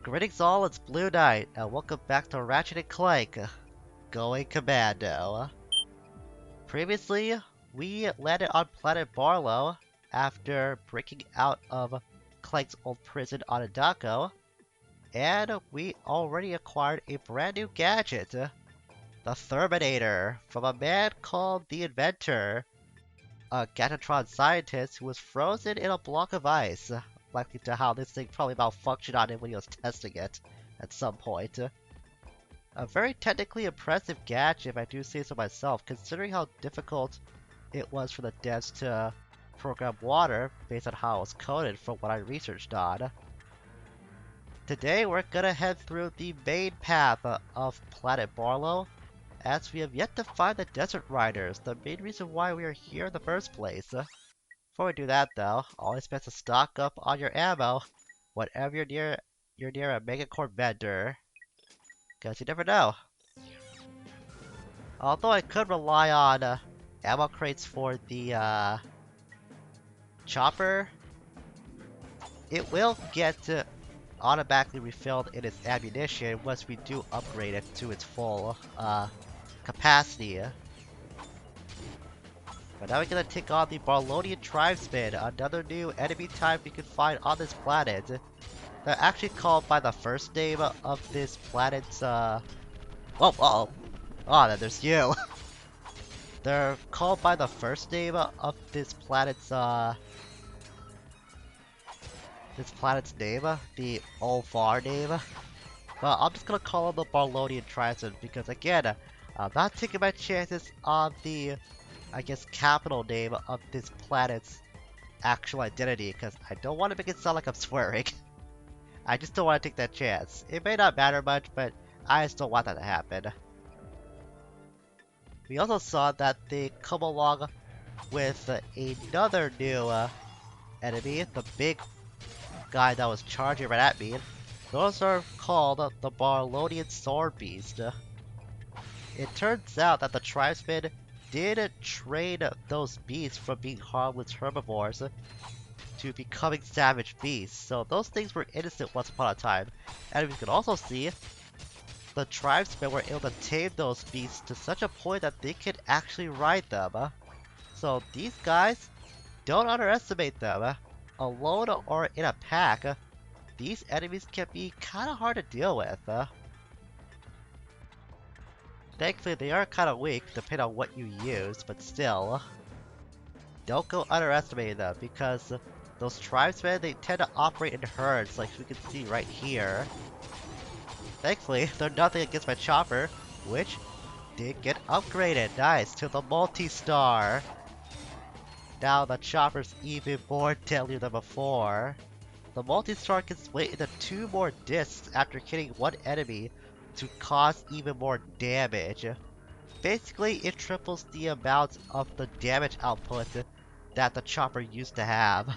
Greetings all, it's Blue Knight, and welcome back to Ratchet Clank, going Commando. Previously, we landed on planet Barlow after breaking out of Clank's old prison on Adako, and we already acquired a brand new gadget, the Terminator, from a man called the Inventor, a Gadgetron scientist who was frozen in a block of ice, likely to how this thing probably malfunctioned on him when he was testing it at some point. A very technically impressive gadget if I do say so myself, considering how difficult it was for the devs to program water based on how it was coded from what I researched on. Today we're gonna head through the main path of planet Barlow, as we have yet to find the Desert Riders, the main reason why we are here in the first place. Before we do that though, always best to stock up on your ammo whenever you're near a MegaCorp vendor, cause you never know. Although I could rely on ammo crates for the chopper, it will get automatically refilled in its ammunition once we do upgrade it to its full capacity. But now we're gonna take on the Barlonian Tribesmen, another new enemy type we can find on this planet. They're actually called by the first name of this planet's whoa, uh-oh. Oh, then there's you. They're called by the first name of this planet's name, the Olvar name. Well, I'm just gonna call them the Barlonian Tribesmen because again, I'm not taking my chances on the, I guess, capital name of this planet's actual identity because I don't want to make it sound like I'm swearing. I just don't want to take that chance. It may not matter much, but I just don't want that to happen. We also saw that they come along with another new enemy, the big guy that was charging right at me. Those are called the Barlonian Sword Beast. It turns out that the tribesmen did train those beasts from being harmless herbivores to becoming savage beasts, so those things were innocent once upon a time. And we can also see the tribesmen were able to tame those beasts to such a point that they could actually ride them. So these guys, don't underestimate them. Alone or in a pack, these enemies can be kinda hard to deal with. Thankfully they are kinda weak depending on what you use, but still. Don't go underestimating them because those tribesmen, they tend to operate in herds like we can see right here. Thankfully, they're nothing against my chopper, which did get upgraded, nice, to the multi-star. Now the chopper's even more deadly than before. The multi-star can split into 2 more discs after hitting one enemy to cause even more damage. Basically, it triples the amount of the damage output that the chopper used to have.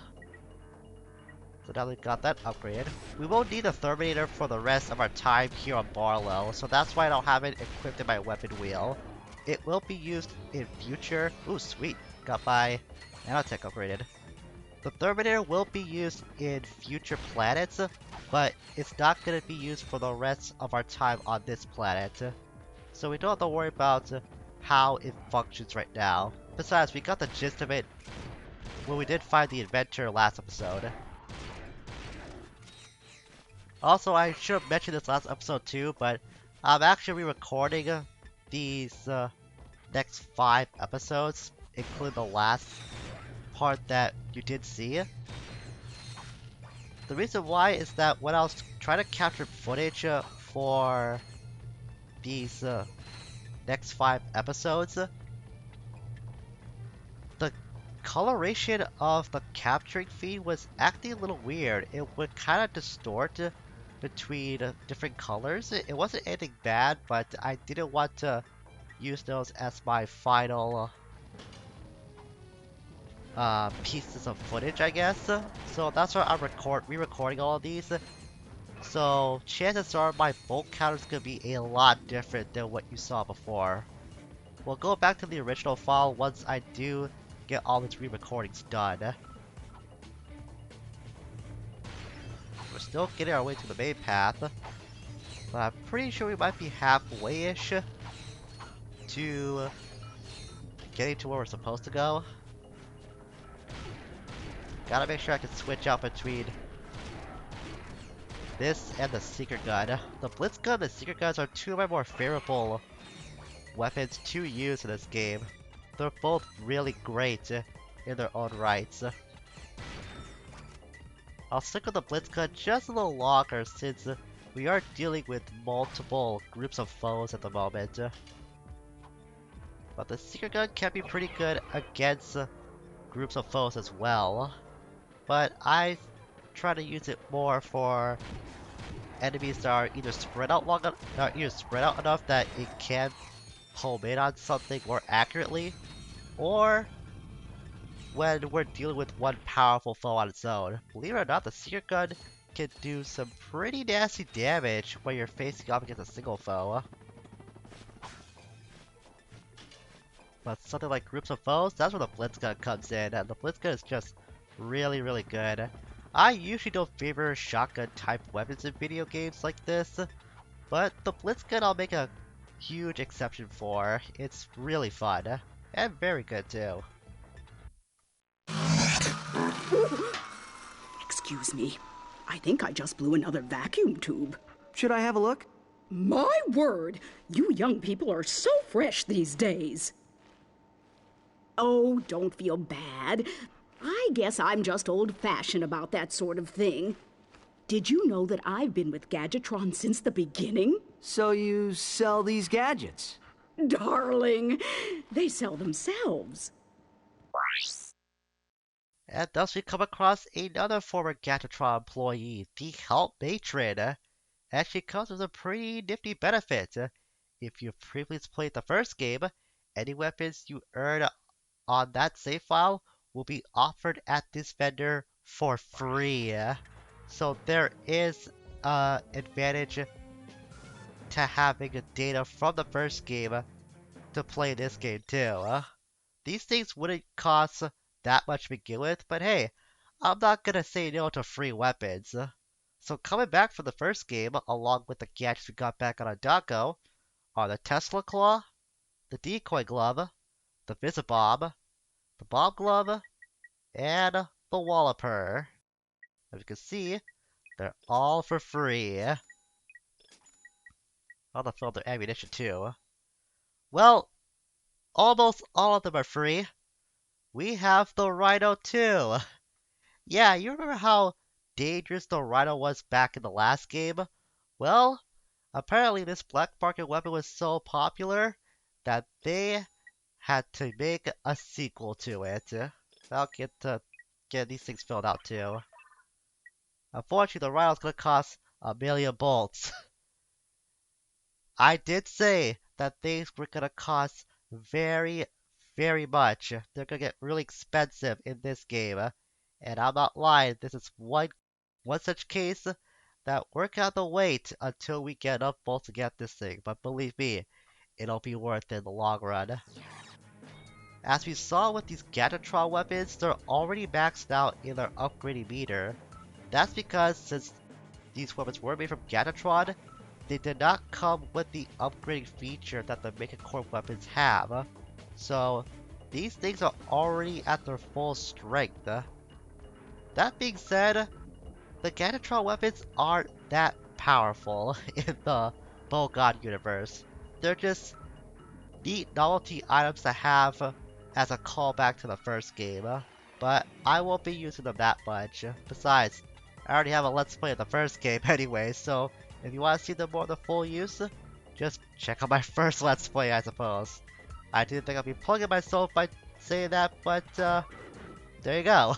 So now we've got that upgraded. We won't need a Terminator for the rest of our time here on Barlow, so that's why I don't have it equipped in my weapon wheel. It will be used in future. Ooh, sweet. Got my nanotech upgraded. The Terminator will be used in future planets, but it's not going to be used for the rest of our time on this planet. So we don't have to worry about how it functions right now. Besides, we got the gist of it when we did find the inventor last episode. Also, I should have mentioned this last episode too, but I'm actually re-recording these next 5 episodes, including the last part that you did see. The reason why is that when I was trying to capture footage for these next 5 episodes, the coloration of the capturing feed was acting a little weird. It would kind of distort between different colors. It wasn't anything bad, but I didn't want to use those as my final pieces of footage, I guess. So that's why I'm re-recording all of these. So chances are my bolt count is gonna be a lot different than what you saw before. We'll go back to the original file once I do get all these re-recordings done. We're still getting our way to the main path. But I'm pretty sure we might be halfway-ish to getting to where we're supposed to go. Gotta make sure I can switch out between this and the secret gun. The blitz gun and the secret guns are two of my more favorable weapons to use in this game. They're both really great in their own rights. I'll stick with the blitz gun just a little longer since we are dealing with multiple groups of foes at the moment. But the secret gun can be pretty good against groups of foes as well. But I try to use it more for enemies that are either spread out enough that it can home in on something more accurately, or when we're dealing with one powerful foe on its own. Believe it or not, the secret gun can do some pretty nasty damage when you're facing off against a single foe. But something like groups of foes, that's where the blitz gun comes in, and the blitz gun is just really, really good. I usually don't favor shotgun type weapons in video games like this, but the blitz gun I'll make a huge exception for. It's really fun, and very good too. Excuse me. I think I just blew another vacuum tube. Should I have a look? My word! You young people are so fresh these days. Oh, don't feel bad. I guess I'm just old-fashioned about that sort of thing. Did you know that I've been with Gadgetron since the beginning? So you sell these gadgets? Darling, they sell themselves. And thus we come across another former Gadgetron employee, the Help Matron. And she comes with a pretty nifty benefit. If you've previously played the first game, any weapons you earn on that save file will be offered at this vendor for free. So there is an advantage to having data from the first game to play this game too. These things wouldn't cost that much to begin with, but hey, I'm not gonna say no to free weapons. So coming back from the first game, along with the gadgets we got back on Adako, are the Tesla Claw, the Decoy Glove, the Visibomb, the Bomb Glove, and the Walloper. As you can see, they're all for free. All the fill their ammunition too. Well, almost all of them are free. We have the Rhino too. Yeah, you remember how dangerous the Rhino was back in the last game? Well, apparently this black market weapon was so popular that they had to make a sequel to it. I'll get to get these things filled out too. Unfortunately, the Rhino's gonna cost 1,000,000 bolts. I did say that things were gonna cost very, very much. They're gonna get really expensive in this game. And I'm not lying, this is one such case that we're gonna wait until we get enough bolts to get this thing. But believe me, it'll be worth it in the long run. As we saw with these Gadgetron weapons, they're already maxed out in their upgrading meter. That's because since these weapons were made from Gadgetron, they did not come with the upgrading feature that the MegaCorp weapons have. So these things are already at their full strength. That being said, the Gadgetron weapons aren't that powerful in the Bogod universe. They're just neat novelty items to have as a callback to the first game, but I won't be using them that much. Besides, I already have a Let's Play of the first game anyway, so if you want to see them more in the full use, just check out my first Let's Play, I suppose. I didn't think I'd be plugging myself by saying that, but there you go.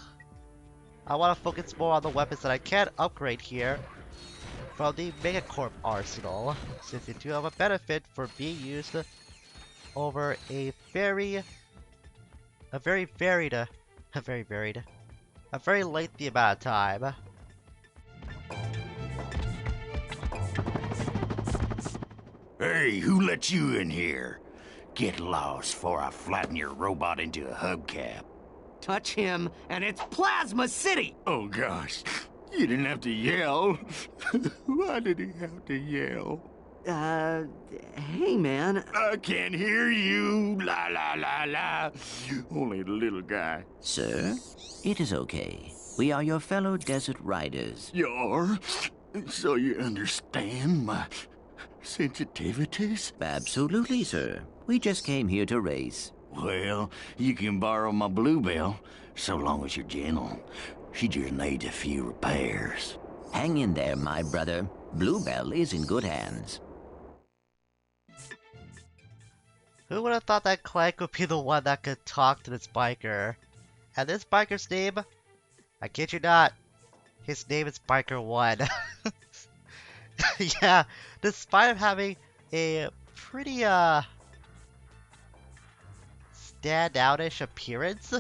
I want to focus more on the weapons that I can upgrade here from the MegaCorp arsenal, since they do have a benefit for being used over a very lengthy amount of time. Hey, who let you in here? Get lost before I flatten your robot into a hubcap. Touch him, and it's Plasma City! Oh gosh, You didn't have to yell. Why did he have to yell? Hey, man. I can't hear you. La la la la. Only the little guy. Sir, it is okay. We are your fellow desert riders. You are? So you understand my sensitivities? Absolutely, sir. We just came here to race. Well, you can borrow my Bluebell, so long as you're gentle. She just needs a few repairs. Hang in there, my brother. Bluebell is in good hands. Who would have thought that Clank would be the one that could talk to this biker? And this biker's name? I kid you not. His name is Biker 1. Yeah, despite him having a pretty, standoutish appearance,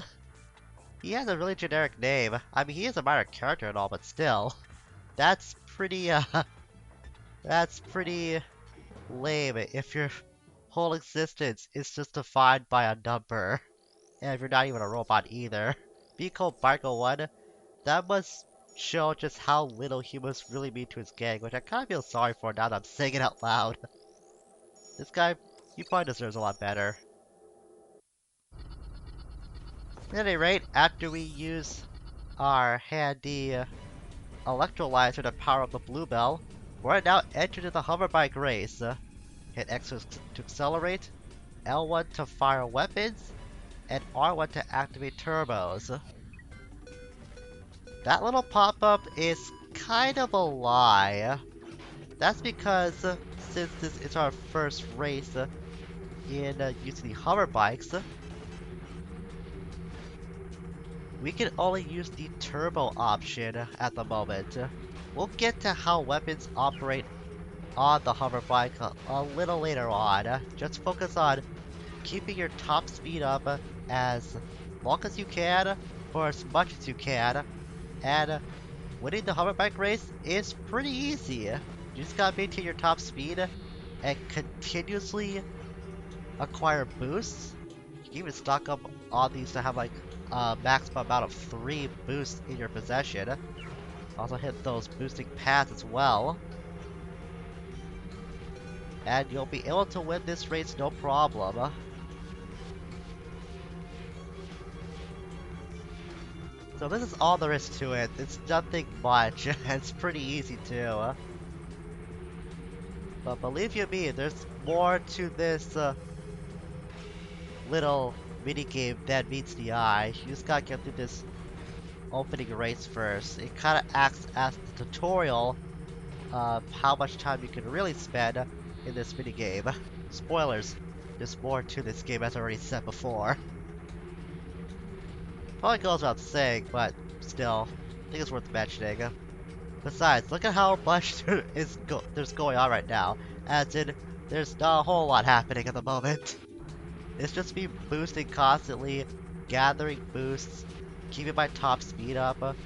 he has a really generic name. I mean, he is a minor character and all, but still. That's pretty lame if your whole existence is just defined by a number. And if you're not even a robot either. Being called Biker 1, that must show just how little humans really mean to his gang, which I kind of feel sorry for now that I'm saying it out loud. This guy, he probably deserves a lot better. At any rate, after we use our handy electrolyzer to power up the Bluebell, we're now entered into the Hoverbike race. Hit X to accelerate, L1 to fire weapons, and R1 to activate turbos. That little pop-up is kind of a lie. That's because since this is our first race in using the Hoverbikes, we can only use the turbo option at the moment. We'll get to how weapons operate on the Hoverbike a little later on. Just focus on keeping your top speed up as long as you can, for as much as you can, and winning the Hoverbike race is pretty easy. You just gotta maintain your top speed and continuously acquire boosts. You can even stock up on these to have like a maximum amount of 3 boosts in your possession. Also hit those boosting pads as well. And you'll be able to win this race no problem. So this is all there is to it. It's nothing much. It's pretty easy too. But believe you me, there's more to this little minigame than meets the eye. You just gotta get through this opening race first. It kinda acts as the tutorial of how much time you can really spend in this minigame. Spoilers, there's more to this game as I already said before. Probably goes without saying, but still, I think it's worth mentioning. Besides, look at how much there's going on right now. As in, there's not a whole lot happening at the moment. It's just me boosting constantly, gathering boosts, keeping my top speed up.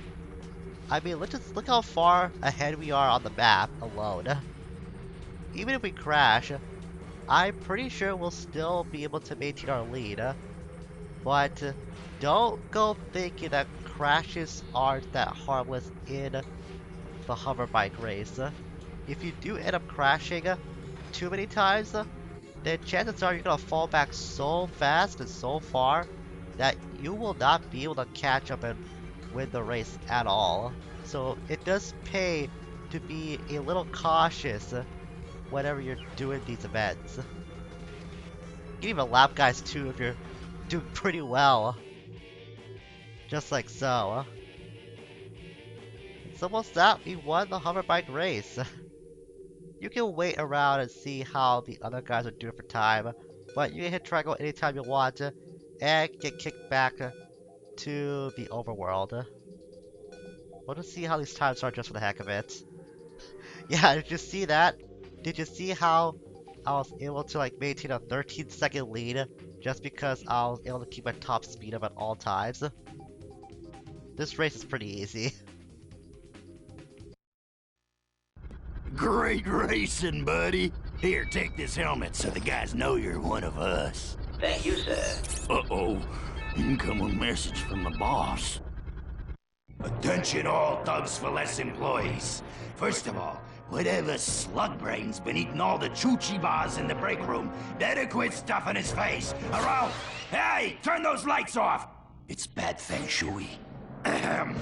I mean, look how far ahead we are on the map alone. Even if we crash, I'm pretty sure we'll still be able to maintain our lead. But don't go thinking that crashes aren't that harmless in the Hoverbike race. If you do end up crashing too many times, then chances are you're gonna fall back so fast and so far that you will not be able to catch up and win the race at all. So it does pay to be a little cautious whenever you're doing these events. You can even lap guys too if you're doing pretty well. Just like so. It's almost that we won the Hoverbike race. You can wait around and see how the other guys are doing for time, but you can hit triangle anytime you want and get kicked back to the overworld. We'll just see how these times are just for the heck of it. Yeah, did you see that? Did you see how I was able to like maintain a 13-second lead just because I was able to keep my top speed up at all times? This race is pretty easy. Great racing, buddy. Here, take this helmet so the guys know you're one of us. Thank you, sir. Uh-oh. Incoming message from the boss. Attention all Thugs for Less employees. First of all, whatever slug brain's been eating all the choochie bars in the break room, better quit stuffing his face, or I'll... Hey, turn those lights off! It's bad feng shui. Ahem.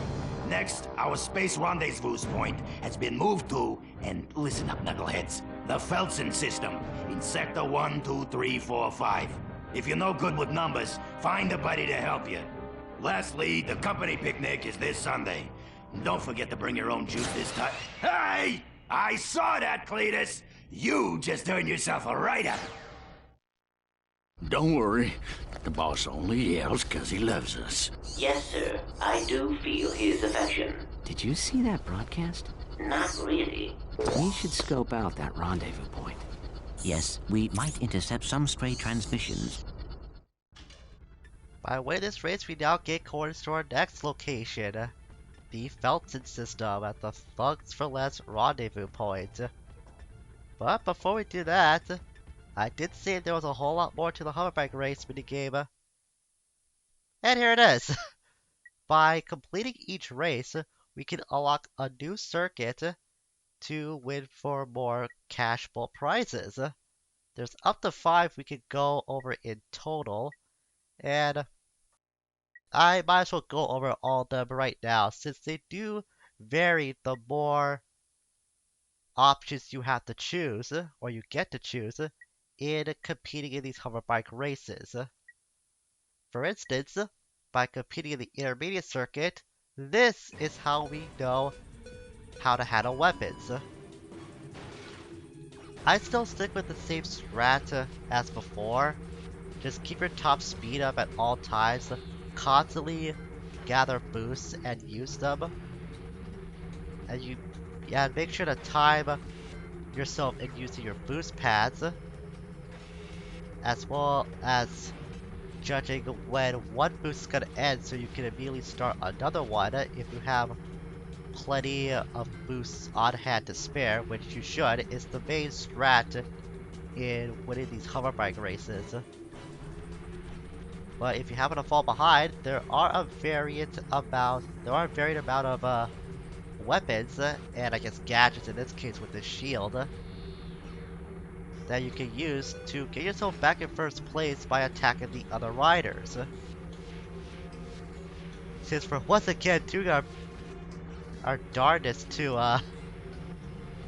Next, our space rendezvous point has been moved to, and listen up, knuckleheads, the Felsen system in Sector 1, 2, 3, 4, 5. If you're no good with numbers, find a buddy to help you. Lastly, the company picnic is this Sunday. Don't forget to bring your own juice this time. Hey! I saw that, Cletus! You just earned yourself a write-up. Don't worry. The boss only yells 'cause he loves us. Yes, sir. I do feel his affection. Did you see that broadcast? Not really. We should scope out that rendezvous point. Yes, we might intercept some stray transmissions. By winning this race, we now get coordinates to our next location, the Felsen system at the Thugs for Less rendezvous point. But before we do that, I did say there was a whole lot more to the Hoverbike race minigame. And here it is! By completing each race, we can unlock a new circuit to win for more cashable prizes. There's up to 5 we can go over in total, and I might as well go over all of them right now, since they do vary the more options you have to choose, or you get to choose, in competing in these hoverbike races. For instance, by competing in the intermediate circuit, this is how we know how to handle weapons. I still stick with the same strat as before. Just keep your top speed up at all times, constantly gather boosts and use them. And make sure to time yourself in using your boost pads, as well as judging when one boost is going to end so you can immediately start another one if you have plenty of boosts on hand to spare, which you should. Is the main strat in winning these hoverbike races. But if you happen to fall behind, there are a varied amount of weapons, and I guess gadgets in this case with the shield, that you can use to get yourself back in first place by attacking the other riders. Since we're once again doing our darndest to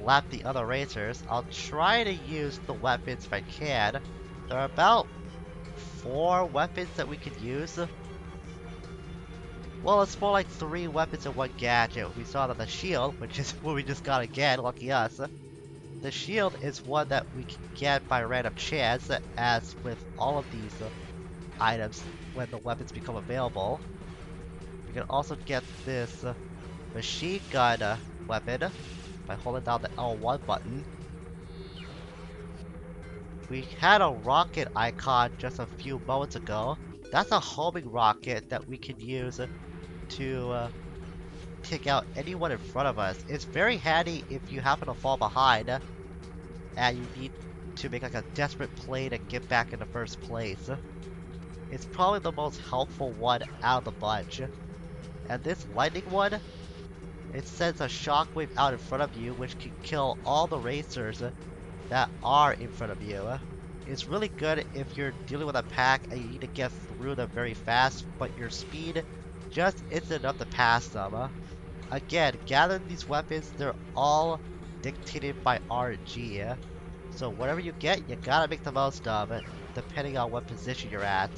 lap the other racers, I'll try to use the weapons if I can. There are about 4 weapons that we could use. Well, it's more like 3 weapons and 1 gadget. We saw that the shield, which is what we just got again, lucky us. The shield is one that we can get by random chance, as with all of these items when the weapons become available. We can also get this machine gun weapon by holding down the L1 button. We had a rocket icon just a few moments ago. That's a homing rocket that we can use to take out anyone in front of us. It's very handy if you happen to fall behind and you need to make like a desperate play to get back in the first place. It's probably the most helpful one out of the bunch. And this lightning one, it sends a shockwave out in front of you which can kill all the racers that are in front of you. It's really good if you're dealing with a pack and you need to get through them very fast, but your speed just isn't enough to pass them. Again, gathering these weapons, they're all dictated by RNG. So whatever you get, you gotta make the most of it, depending on what position you're at.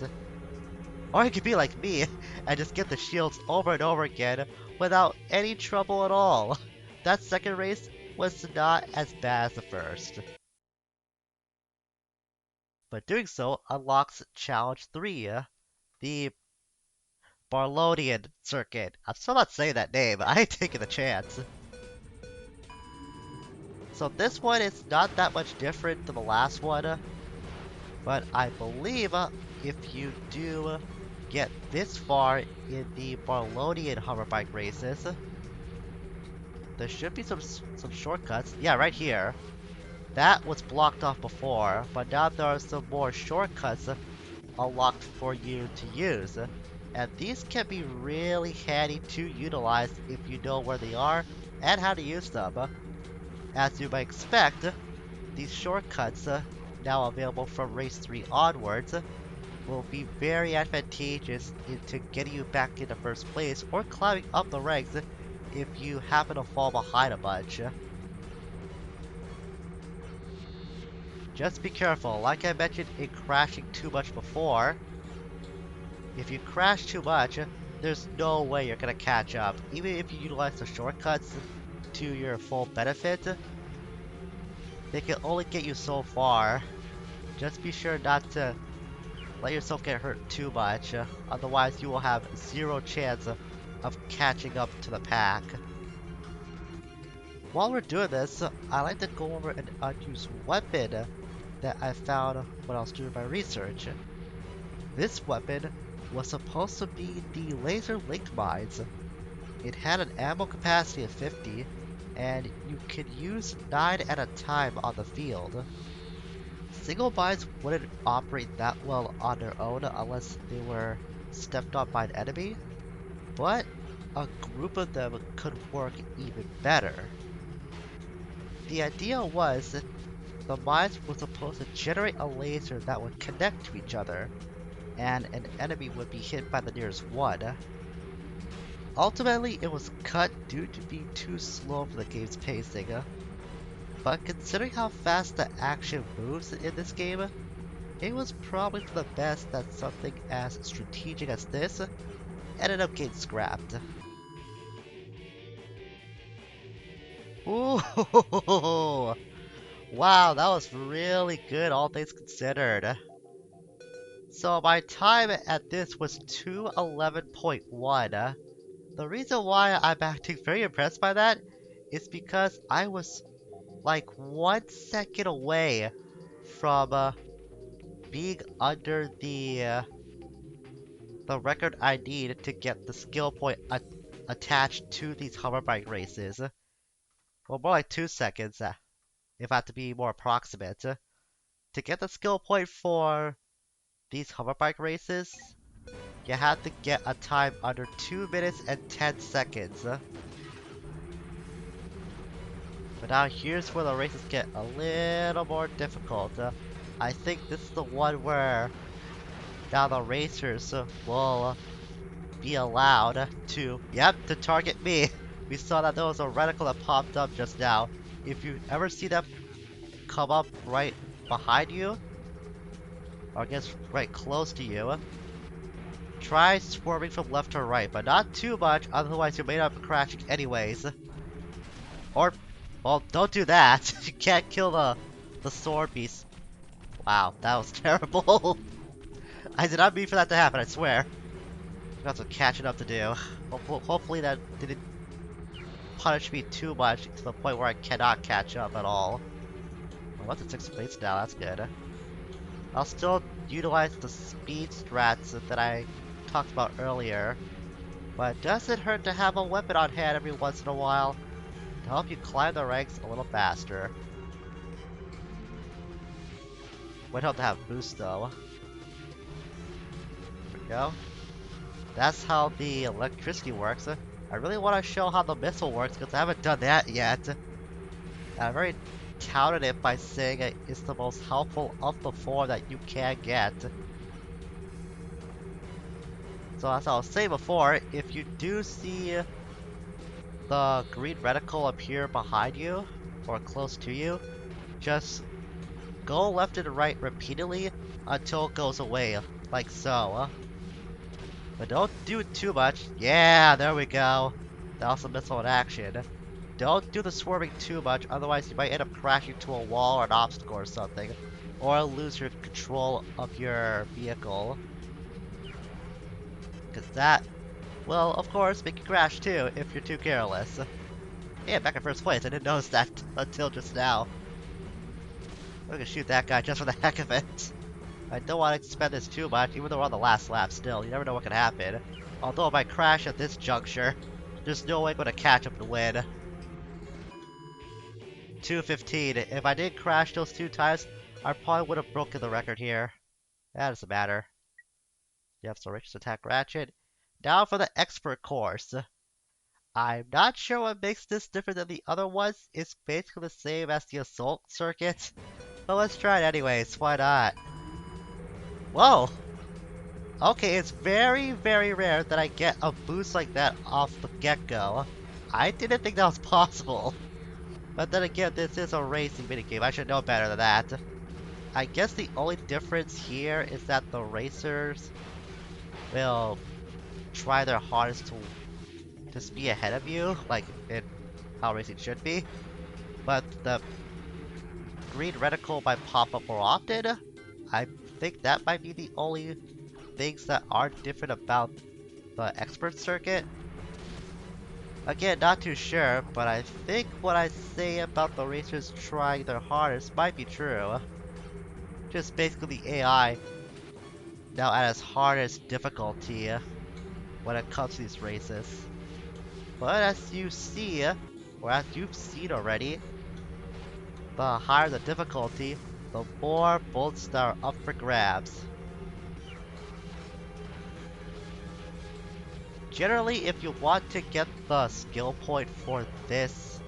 Or you could be like me and just get the shields over and over again without any trouble at all. That second race was not as bad as the first. But doing so unlocks Challenge 3, the Barlowian circuit. I'm still not saying that name, I ain't taking the chance. So this one is not that much different than the last one, but I believe if you do get this far in the Barlowian hoverbike races, there should be some shortcuts. Yeah, right here. That was blocked off before, but now there are some more shortcuts unlocked for you to use. And these can be really handy to utilize if you know where they are and how to use them. As you might expect, these shortcuts, now available from Race 3 onwards, will be very advantageous into getting you back in the first place or climbing up the ranks if you happen to fall behind a bunch. Just be careful, like I mentioned in crashing too much before, if you crash too much, there's no way you're gonna catch up. Even if you utilize the shortcuts to your full benefit, they can only get you so far. Just be sure not to let yourself get hurt too much, otherwise you will have zero chance of catching up to the pack. While we're doing this, I like to go over an unused weapon that I found when I was doing my research. This weapon was supposed to be the laser linked mines. It had an ammo capacity of 50, and you could use 9 at a time on the field. Single mines wouldn't operate that well on their own unless they were stepped on by an enemy, but a group of them could work even better. The idea was the mines were supposed to generate a laser that would connect to each other, and an enemy would be hit by the nearest one. Ultimately, it was cut due to being too slow for the game's pacing, but considering how fast the action moves in this game, it was probably for the best that something as strategic as this ended up getting scrapped. Ooh, wow, that was really good, all things considered. So my time at this was 2:11.1. The reason why I'm acting very impressed by that is because I was like 1 second away from being under the record I need to get the skill point attached to these hoverbike races. Well, more like 2 seconds, if I have to be more approximate. To get the skill point for these hoverbike races, you have to get a time under 2 minutes and 10 seconds. But now here's where the races get a little more difficult. I think this is the one where now the racers will be allowed to, to target me. We saw that there was a reticle that popped up just now. If you ever see that come up right behind you, or I guess right close to you, try swerving from left to right, but not too much, otherwise you may end up crashing anyways. Or, well, don't do that. You can't kill the sword beast. Wow, that was terrible. I did not mean for that to happen, I swear. I got some catching up to do. Hopefully that didn't punish me too much to the point where I cannot catch up at all. I'm up to 6 plates now, that's good. I'll still utilize the speed strats that I talked about earlier, but it doesn't hurt to have a weapon on hand every once in a while to help you climb the ranks a little faster. Would help to have boost though. There we go. That's how the electricity works. I really want to show how the missile works because I haven't done that yet. And I've already touted it by saying it's the most helpful of the 4 that you can get. So as I was saying before, if you do see the green reticle appear behind you or close to you, just go left and right repeatedly until it goes away, like so. But don't do it too much. Yeah, there we go. That was a missile in action. Don't do the swerving too much, otherwise you might end up crashing to a wall or an obstacle or something. Or lose your control of your vehicle. Because that will, of course, make you crash too, if you're too careless. Yeah, back in first place, I didn't notice that until just now. I'm gonna shoot that guy just for the heck of it. I don't want to expend this too much, even though we're on the last lap still. You never know what can happen. Although if I crash at this juncture, there's no way I'm going to catch up and win. 2:15. If I did crash those 2 times, I probably would have broken the record here. That doesn't matter. You have some riches attack Ratchet. Now for the expert course. I'm not sure what makes this different than the other ones. It's basically the same as the assault circuit. But let's try it anyways, why not? Whoa! Okay, it's very, very rare that I get a boost like that off the get-go. I didn't think that was possible. But then again, this is a racing minigame. I should know better than that. I guess the only difference here is that the racers will try their hardest to just be ahead of you, like in how racing should be. But the green reticle might pop up more often. I think that might be the only things that are different about the expert circuit. Again, not too sure, but I think what I say about the racers trying their hardest might be true. Just basically the AI now at its hardest difficulty when it comes to these races. But as you see, or as you've seen already, the higher the difficulty, the more bullets that are up for grabs. Generally, if you want to get the skill point for this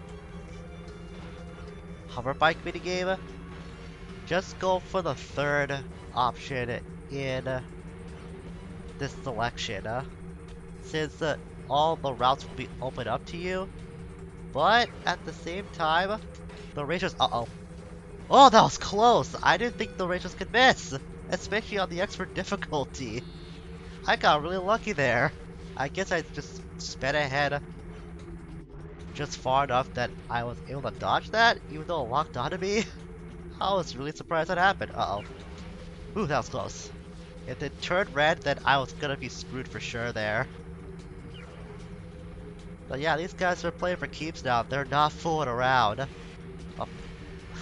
Hoverbike minigame, just go for the third option in this selection, since all the routes will be open up to you. But at the same time, the racers. Uh-oh. Oh, that was close! I didn't think the racers could miss! Especially on the expert difficulty. I got really lucky there. I guess I just sped ahead just far enough that I was able to dodge that, even though it locked onto me. I was really surprised that happened. Uh-oh. Ooh, that was close. If it turned red, then I was gonna be screwed for sure there. But yeah, these guys are playing for keeps now. They're not fooling around. Oh,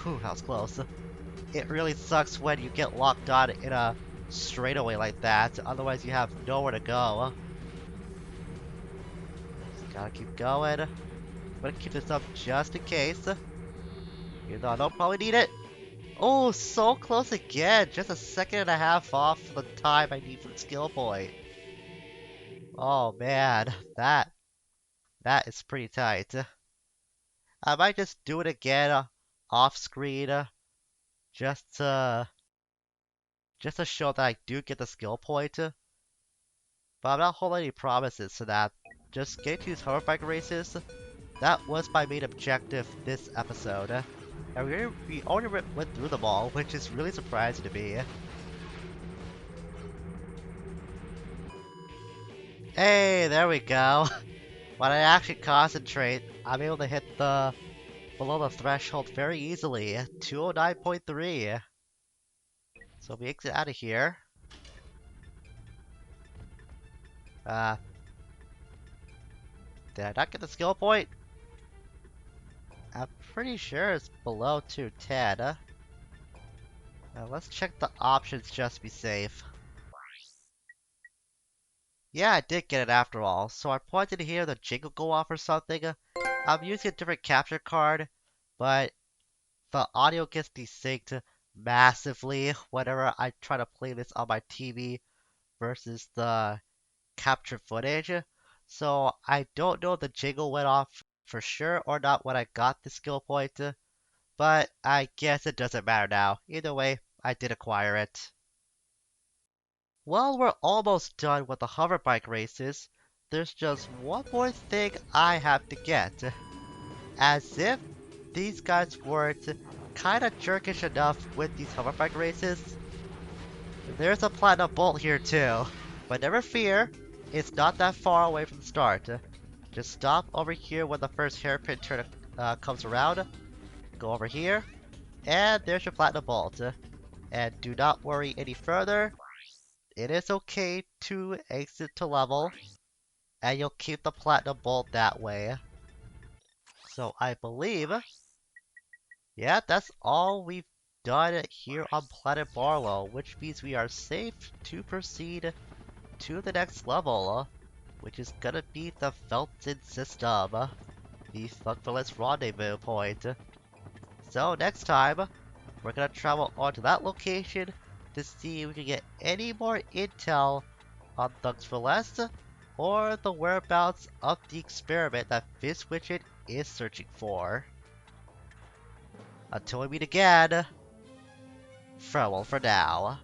whew, that was close. It really sucks when you get locked on in a straightaway like that. Otherwise, you have nowhere to go. Just gotta keep going. I'm gonna keep this up just in case. Even though I don't probably need it. Oh, so close again. Just a second and a half off the time I need for the skill point. Oh man, that is pretty tight. I might just do it again off screen just to show that I do get the skill point. But I'm not holding any promises to that. Just get to these hoverbike races. That was my main objective this episode. And we already went through them all, which is really surprising to me. Hey, there we go. When I actually concentrate, I'm able to hit the below the threshold very easily. 209.3. So we exit out of here. Did I not get the skill point? I'm pretty sure it's below 210. Let's check the options just to be safe. Yeah, I did get it after all. So I pointed to hear the jingle go off or something. I'm using a different capture card, but the audio gets desynced massively whenever I try to play this on my TV versus the capture footage. So I don't know if the jingle went off for sure or not when I got the skill point, but I guess it doesn't matter now. Either way, I did acquire it. Well, we're almost done with the hoverbike races. There's just one more thing I have to get. As if these guys weren't kinda jerkish enough with these hoverbike races. There's a platinum bolt here too. But never fear, it's not that far away from the start. Just stop over here when the first hairpin turn comes around. Go over here, and there's your platinum bolt. And do not worry any further. It is okay to exit to level, and you'll keep the platinum bolt that way. So I believe, yeah, that's all we've done here on Planet Barlow, which means we are safe to proceed to the next level, which is gonna be the Felton system, the Thugfulest rendezvous point. So next time, we're gonna travel onto that location to see if we can get any more intel on Thugs for Less, or the whereabouts of the experiment that Fizzwidget is searching for. Until we meet again, farewell for now.